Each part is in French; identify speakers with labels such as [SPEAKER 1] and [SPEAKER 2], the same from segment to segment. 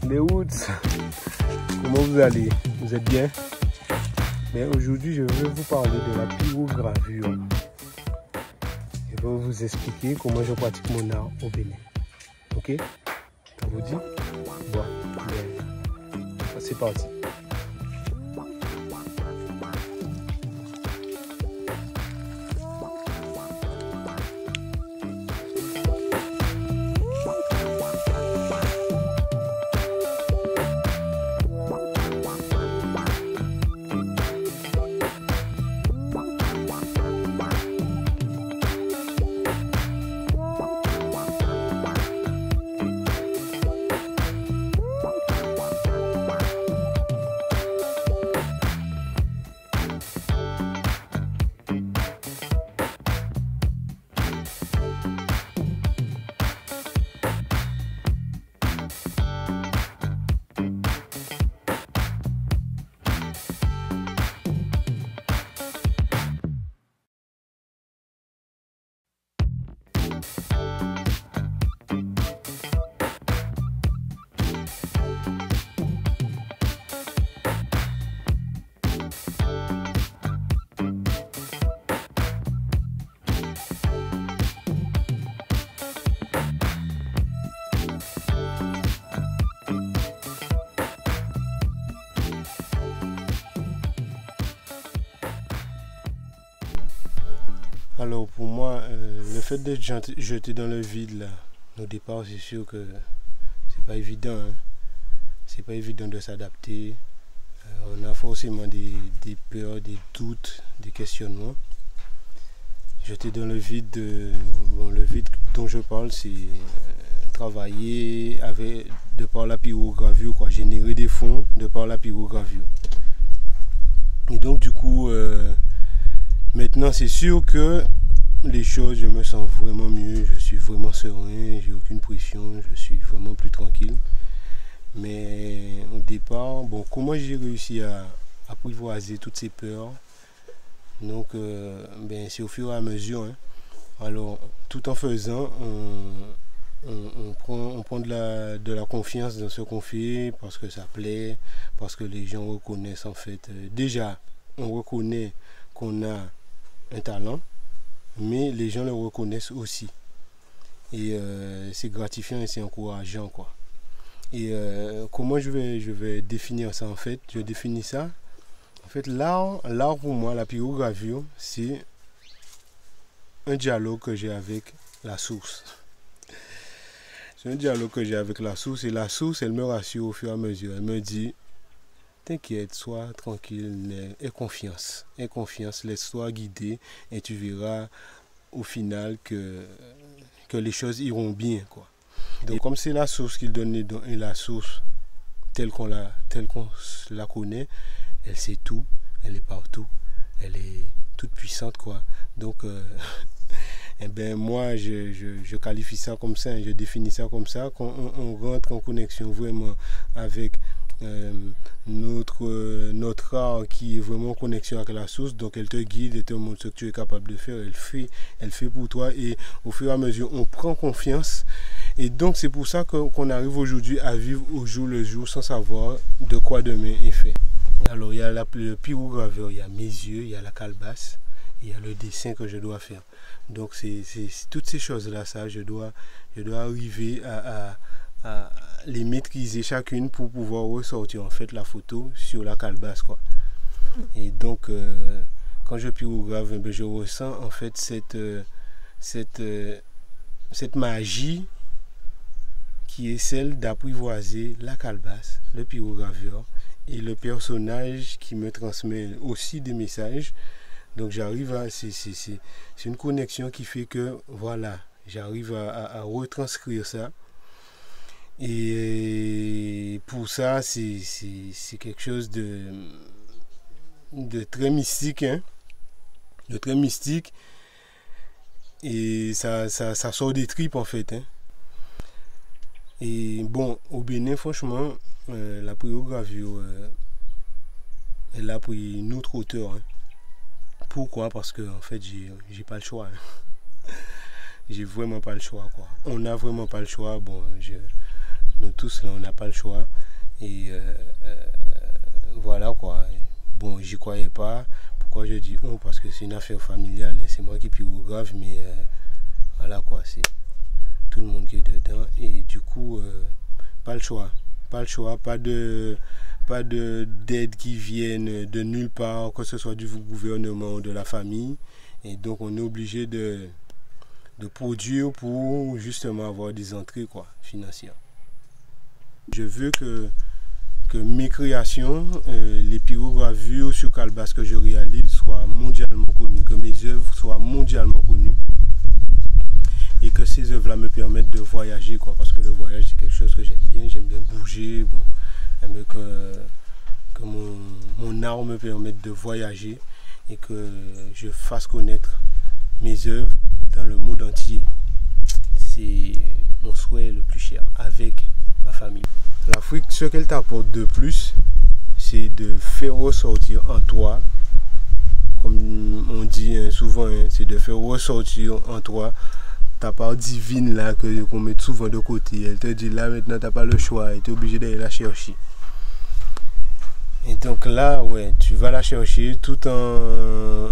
[SPEAKER 1] Les Woods, comment vous allez? Vous êtes bien? Mais aujourd'hui, je vais vous parler de la pyrogravure. Je vais vous expliquer comment je pratique mon art au Bénin. Ok? Ça vous dit? Bon, c'est parti. Alors pour moi, le fait d'être jeté dans le vide là, au départ, c'est sûr que c'est pas évident. Hein? C'est pas évident de s'adapter. On a forcément des peurs, des doutes, des questionnements. Jeté dans le vide, le vide dont je parle, c'est travailler de par la pyrogravure, quoi, générer des fonds de par la pyrogravure. Et donc du coup, maintenant c'est sûr que les choses, je me sens vraiment mieux, je suis vraiment serein, j'ai aucune pression, je suis vraiment plus tranquille. Mais au départ, bon, comment j'ai réussi à apprivoiser toutes ces peurs? Donc, c'est au fur et à mesure. Hein. Alors, tout en faisant, on prend de la confiance dans ce qu'on fait parce que ça plaît, parce que les gens reconnaissent en fait. Déjà, on reconnaît qu'on a un talent, mais les gens le reconnaissent aussi. Et c'est gratifiant et c'est encourageant, quoi. Et comment je vais définir ça en fait? Je définis ça. En fait, l'art pour moi, la pyrogravure, c'est un dialogue que j'ai avec la source. C'est un dialogue que j'ai avec la source et la source, elle me rassure au fur et à mesure. Elle me dit, t'inquiète, sois tranquille, aie confiance, laisse-toi guider et tu verras au final que les choses iront bien, quoi. Donc, comme c'est la source qui donne les dons et la source telle qu'on la connaît, elle sait tout, elle est partout, elle est toute puissante, quoi. Donc, moi, je qualifie ça comme ça, je définis ça comme ça, quand on rentre en connexion vraiment avec notre art qui est vraiment en connexion avec la source, donc elle te guide et te montre ce que tu es capable de faire, elle fait pour toi et au fur et à mesure, on prend confiance. Et donc c'est pour ça qu'on arrive aujourd'hui à vivre au jour le jour sans savoir de quoi demain est fait. Alors il y a le pyrograveur, il y a mes yeux, il y a la calebasse, il y a le dessin que je dois faire. Donc c'est toutes ces choses-là, ça, je dois arriver à les maîtriser chacune pour pouvoir ressortir en fait la photo sur la calebasse, quoi. Et donc quand je pyrographe, je ressens en fait cette magie qui est celle d'apprivoiser la calebasse, le pyrograveur et le personnage qui me transmet aussi des messages. Donc j'arrive à... C'est une connexion qui fait que, voilà, j'arrive à retranscrire ça. Et pour ça, c'est quelque chose de très mystique, hein, de très mystique. Et ça sort des tripes en fait, hein. Et bon, au Bénin, franchement, la pyogravure est là pour une autre hauteur, hein. Pourquoi? Parce que en fait, j'ai pas le choix, hein. J'ai vraiment pas le choix, quoi. On n'a vraiment pas le choix. Bon, nous tous là, on n'a pas le choix. Et voilà, quoi. Bon, j'y croyais pas. Pourquoi je dis on? Parce que c'est une affaire familiale. C'est moi qui pyrographe, mais voilà, quoi. C'est tout le monde qui est dedans. Et du coup, pas le choix. Pas le choix. Pas d'aide qui viennent de nulle part, que ce soit du gouvernement ou de la famille. Et donc, on est obligé de produire pour justement avoir des entrées, quoi, financières. Je veux que mes créations, les pyrogravures sur calebasse que je réalise soient mondialement connues, que mes œuvres soient mondialement connues et que ces œuvres-là me permettent de voyager, quoi, parce que le voyage c'est quelque chose que j'aime bien bouger, bon, j'aime que mon art me permette de voyager et que je fasse connaître mes œuvres dans le monde entier. C'est mon souhait le plus cher avec ma famille. L'Afrique, ce qu'elle t'apporte de plus, c'est de faire ressortir en toi, comme on dit souvent, hein, c'est de faire ressortir en toi ta part divine là qu'on met souvent de côté. Elle te dit là maintenant t'as pas le choix, tu es obligé d'aller la chercher. Et donc là, ouais, tu vas la chercher tout en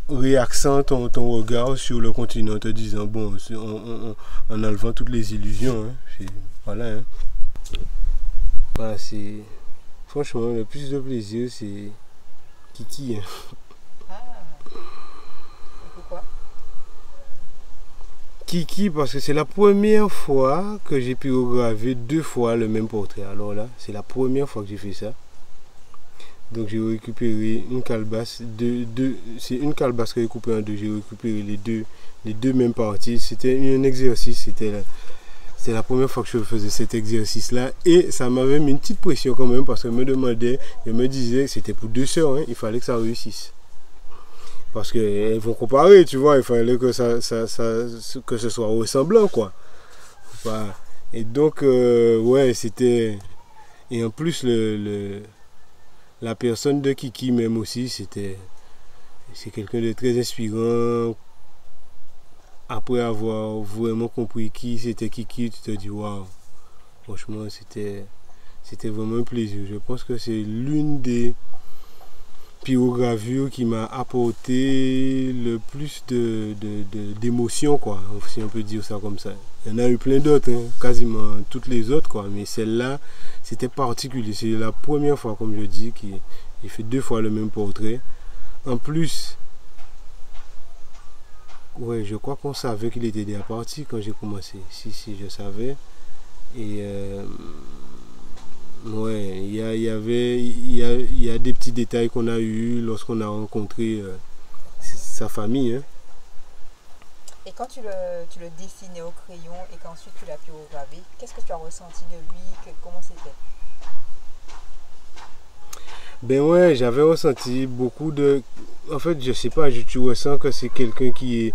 [SPEAKER 1] réaxant ton regard sur le continent, te disant bon, en enlevant toutes les illusions, hein, voilà, hein. Bah, c'est franchement le plus de plaisir, c'est Kiki, hein.
[SPEAKER 2] Ah, pourquoi?
[SPEAKER 1] Kiki, parce que c'est la première fois que j'ai pyrogravé 2 fois le même portrait. Alors là, c'est la première fois que j'ai fait ça. Donc j'ai récupéré une calebasse, c'est une calebasse que j'ai coupée en deux. J'ai récupéré les deux mêmes parties. C'était un exercice, c'était la première fois que je faisais cet exercice-là. Et ça m'avait mis une petite pression quand même, parce que je me disais, c'était pour 2 sœurs, hein, il fallait que ça réussisse. Parce qu'elles vont comparer, tu vois, il fallait que que ce soit ressemblant, quoi. Et donc, ouais, c'était... Et en plus, la personne de Kiki même aussi, c'est quelqu'un de très inspirant. Après avoir vraiment compris qui c'était Kiki, tu te dis waouh, franchement c'était vraiment un plaisir. Je pense que c'est l'une des pyrogravures qui m'a apporté le plus d'émotions, quoi, si on peut dire ça comme ça. Il y en a eu plein d'autres, hein, quasiment toutes les autres, quoi, mais celle-là c'était particulier. C'est la première fois, comme je dis, qu'il fait 2 fois le même portrait. En plus, ouais, je crois qu'on savait qu'il était déjà parti quand j'ai commencé. Si, je savais. Et ouais, il y a des petits détails qu'on a eu lorsqu'on a rencontré sa famille, hein.
[SPEAKER 2] Et quand tu le dessinais au crayon et qu'ensuite tu l'as pyrogravé, qu'est-ce que tu as ressenti de lui? Comment c'était?
[SPEAKER 1] Ben ouais, j'avais ressenti beaucoup de... En fait, je sais pas, tu ressens que c'est quelqu'un qui est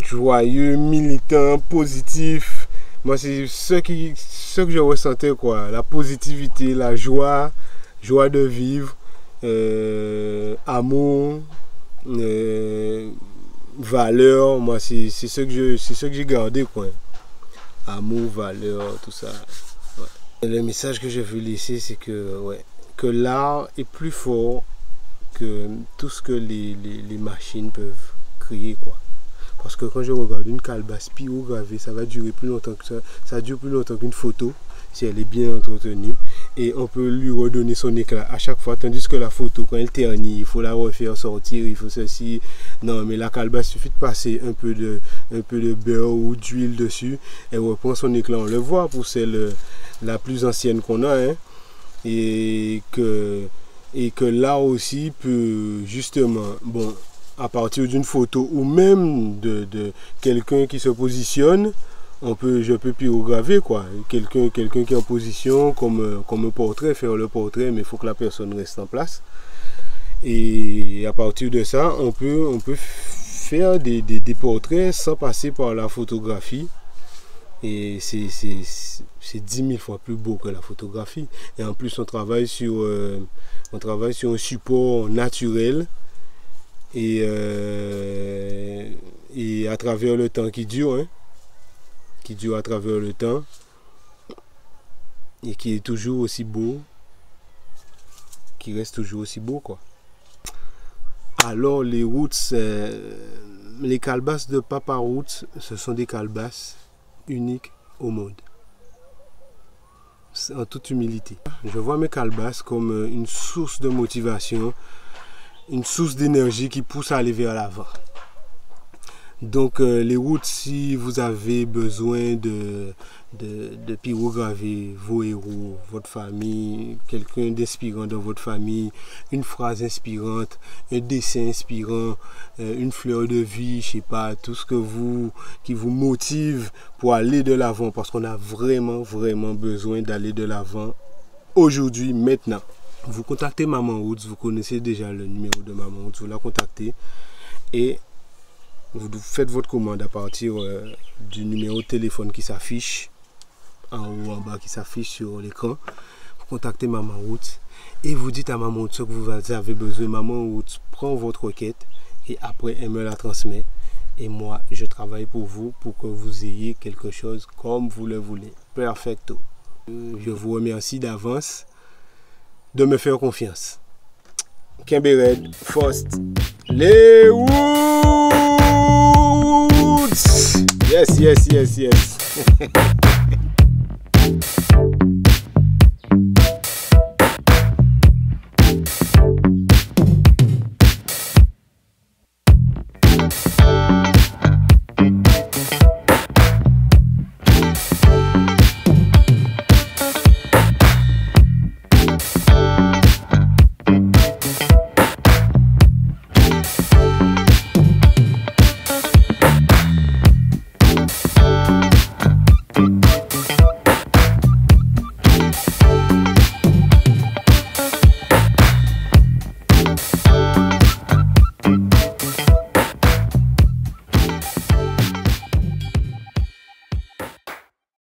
[SPEAKER 1] joyeux, militant, positif. Moi, c'est ce que je ressentais, quoi. La positivité, la joie de vivre, amour, valeur. Moi, c'est ce que j'ai gardé, quoi. Amour, valeur, tout ça. Ouais. Et le message que je veux laisser, c'est que, ouais, que l'art est plus fort que tout ce que les machines peuvent créer, quoi. Parce que quand je regarde une calebasse pyrogravée, ça va durer plus longtemps que ça dure plus longtemps qu'une photo, si elle est bien entretenue, et on peut lui redonner son éclat à chaque fois, tandis que la photo, quand elle ternit, il faut la refaire sortir, il faut ceci. Non, mais la calebasse, il suffit de passer un peu de beurre ou d'huile dessus, elle reprend son éclat. On le voit pour celle la plus ancienne qu'on a, hein. Et et que là aussi peut justement, bon, à partir d'une photo ou même de quelqu'un qui se positionne, je peux pyrograver quoi. Quelqu'un qui est en position comme un portrait, faire le portrait, mais il faut que la personne reste en place. Et à partir de ça, on peut faire des portraits sans passer par la photographie. Et c'est 10 000 fois plus beau que la photographie. Et en plus, on travaille sur un support naturel et à travers le temps qui dure, hein, à travers le temps et qui est toujours aussi beau, qui reste toujours aussi beau quoi. Alors les roots, les calebasses de Papa Roots, ce sont des calebasses uniques au monde. En toute humilité. Je vois mes calebasses comme une source de motivation, une source d'énergie qui pousse à aller vers l'avant. Donc les routes, si vous avez besoin de pyrograver vos héros, votre famille, quelqu'un d'inspirant dans votre famille, une phrase inspirante, un dessin inspirant, une fleur de vie, je sais pas, tout ce qui vous motive pour aller de l'avant, parce qu'on a vraiment besoin d'aller de l'avant aujourd'hui, maintenant. Vous contactez Maman Roots, vous connaissez déjà le numéro de Maman Roots, vous la contactez et vous faites votre commande à partir du numéro de téléphone qui s'affiche en haut, en bas, qui s'affiche sur l'écran. Vous contactez Maman Roots et vous dites à Maman Roots ce que vous avez besoin. Maman Roots prend votre requête et après elle me la transmet. Et moi, je travaille pour vous pour que vous ayez quelque chose comme vous le voulez. Perfecto. Je vous remercie d'avance de me faire confiance. Kimbered, Faust, les Woods. Yes.